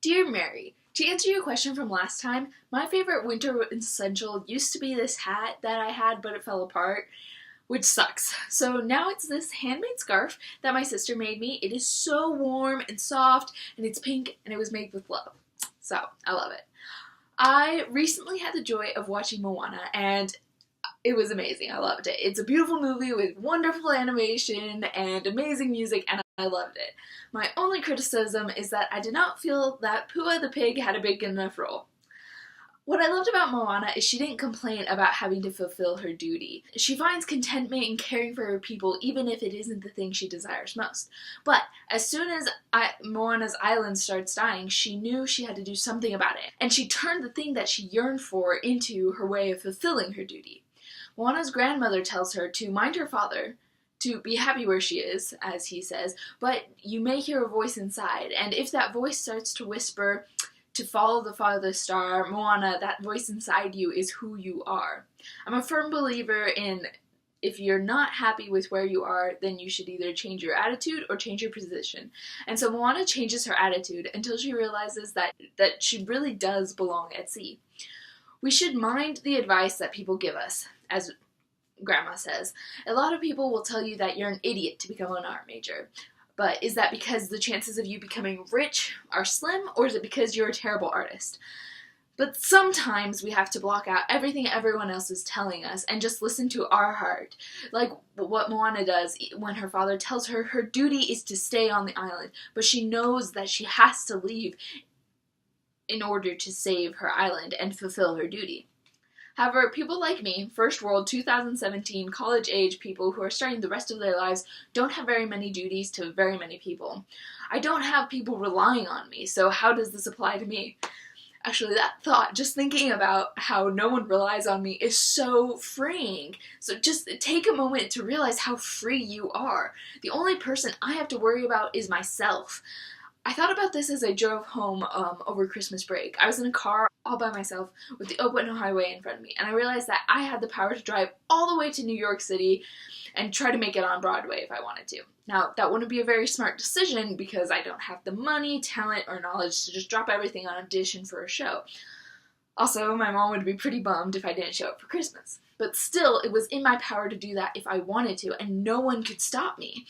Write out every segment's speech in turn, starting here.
Dear Mary, to answer your question from last time, my favorite winter essential used to be this hat that I had, but it fell apart, which sucks. So now it's this handmade scarf that my sister made me. It is so warm and soft, and it's pink, and it was made with love. So, I love it. I recently had the joy of watching Moana, and it was amazing. I loved it. It's a beautiful movie with wonderful animation and amazing music, and I loved it. My only criticism is that I did not feel that Pua the pig had a big enough role. What I loved about Moana is she didn't complain about having to fulfill her duty. She finds contentment in caring for her people even if it isn't the thing she desires most. But as soon as Moana's island starts dying, she knew she had to do something about it. And she turned the thing that she yearned for into her way of fulfilling her duty. Moana's grandmother tells her to mind her father, to be happy where she is, as he says, but you may hear a voice inside, and if that voice starts to whisper to follow the farthest star, Moana, that voice inside you is who you are. I'm a firm believer in if you're not happy with where you are, then you should either change your attitude or change your position. And so Moana changes her attitude until she realizes that she really does belong at sea. We should mind the advice that people give us, as Grandma says. A lot of people will tell you that you're an idiot to become an art major. But is that because the chances of you becoming rich are slim, or is it because you're a terrible artist? But sometimes we have to block out everything everyone else is telling us and just listen to our heart. Like what Moana does when her father tells her her duty is to stay on the island, but she knows that she has to leave in order to save her island and fulfill her duty. However, people like me, first world 2017 college-age people who are starting the rest of their lives, don't have very many duties to very many people. I don't have people relying on me, so how does this apply to me? Actually, that thought, just thinking about how no one relies on me, is so freeing. So just take a moment to realize how free you are. The only person I have to worry about is myself. I thought about this as I drove home over Christmas break. I was in a car all by myself with the open highway in front of me, and I realized that I had the power to drive all the way to New York City and try to make it on Broadway if I wanted to. Now, that wouldn't be a very smart decision because I don't have the money, talent, or knowledge to just drop everything on audition for a show. Also, my mom would be pretty bummed if I didn't show up for Christmas. But still, it was in my power to do that if I wanted to, and no one could stop me.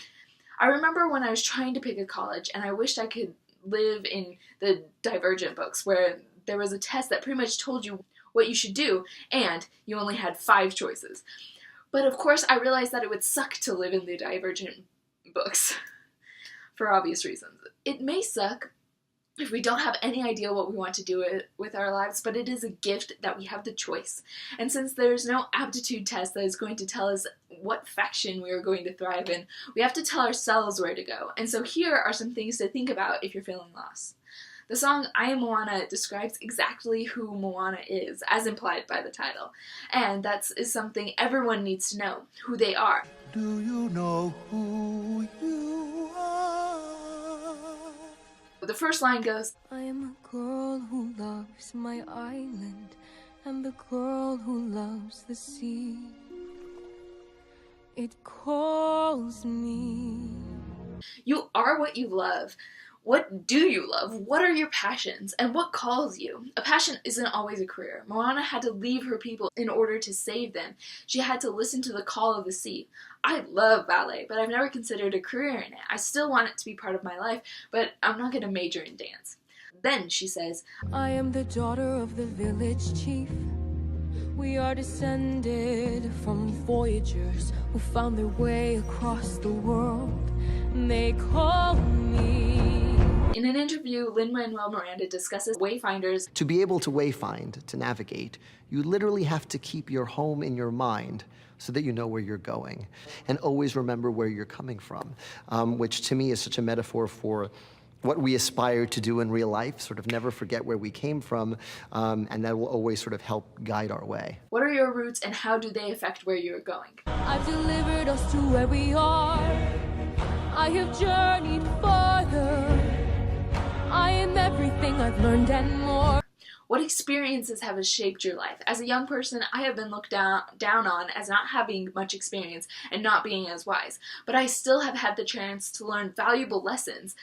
I remember when I was trying to pick a college and I wished I could live in the Divergent books where there was a test that pretty much told you what you should do and you only had 5 choices. But of course I realized that it would suck to live in the Divergent books for obvious reasons. It may suck if we don't have any idea what we want to do with our lives, but it is a gift that we have the choice. And since there's no aptitude test that is going to tell us what faction we are going to thrive in, we have to tell ourselves where to go. And so here are some things to think about if you're feeling lost. The song I Am Moana describes exactly who Moana is, as implied by the title. And that is something everyone needs to know, who they are. Do you know who you are? The first line goes, I am a girl who loves my island, and the girl who loves the sea. It calls me. You are what you love. What do you love? What are your passions? And what calls you? A passion isn't always a career. Moana had to leave her people in order to save them. She had to listen to the call of the sea. I love ballet, but I've never considered a career in it. I still want it to be part of my life, but I'm not going to major in dance. Then she says, I am the daughter of the village chief. We are descended from voyagers who found their way across the world. They call me. In an interview, Lin-Manuel Miranda discusses wayfinders. To be able to wayfind, to navigate, you literally have to keep your home in your mind so that you know where you're going. And always remember where you're coming from, which to me is such a metaphor for what we aspire to do in real life, sort of never forget where we came from, and that will always sort of help guide our way. What are your roots and how do they affect where you're going? I've delivered us to where we are. I have journeyed farther. I am everything I've learned and more. What experiences have shaped your life? As a young person, I have been looked down on as not having much experience and not being as wise, but I still have had the chance to learn valuable lessons.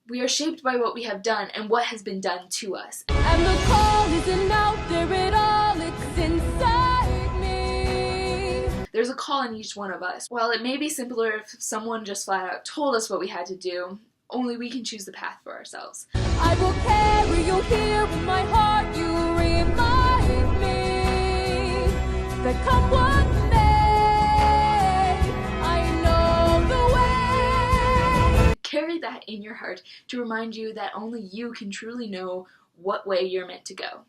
We are shaped by what we have done and what has been done to us. And the call isn't out there at all, it's inside me. There's a call in each one of us. While it may be simpler if someone just flat out told us what we had to do, only we can choose the path for ourselves. I will carry you here in my heart, you remind me that come what may, I know the way. Carry that in your heart to remind you that only you can truly know what way you're meant to go.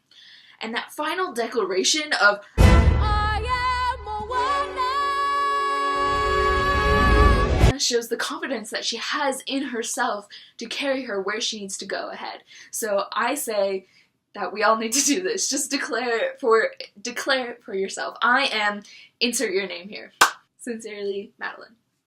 And that final declaration of I am Moana shows the confidence that she has in herself to carry her where she needs to go ahead. So I say that we all need to do this. Just declare it for yourself. I am, insert your name here. Sincerely, Madeline.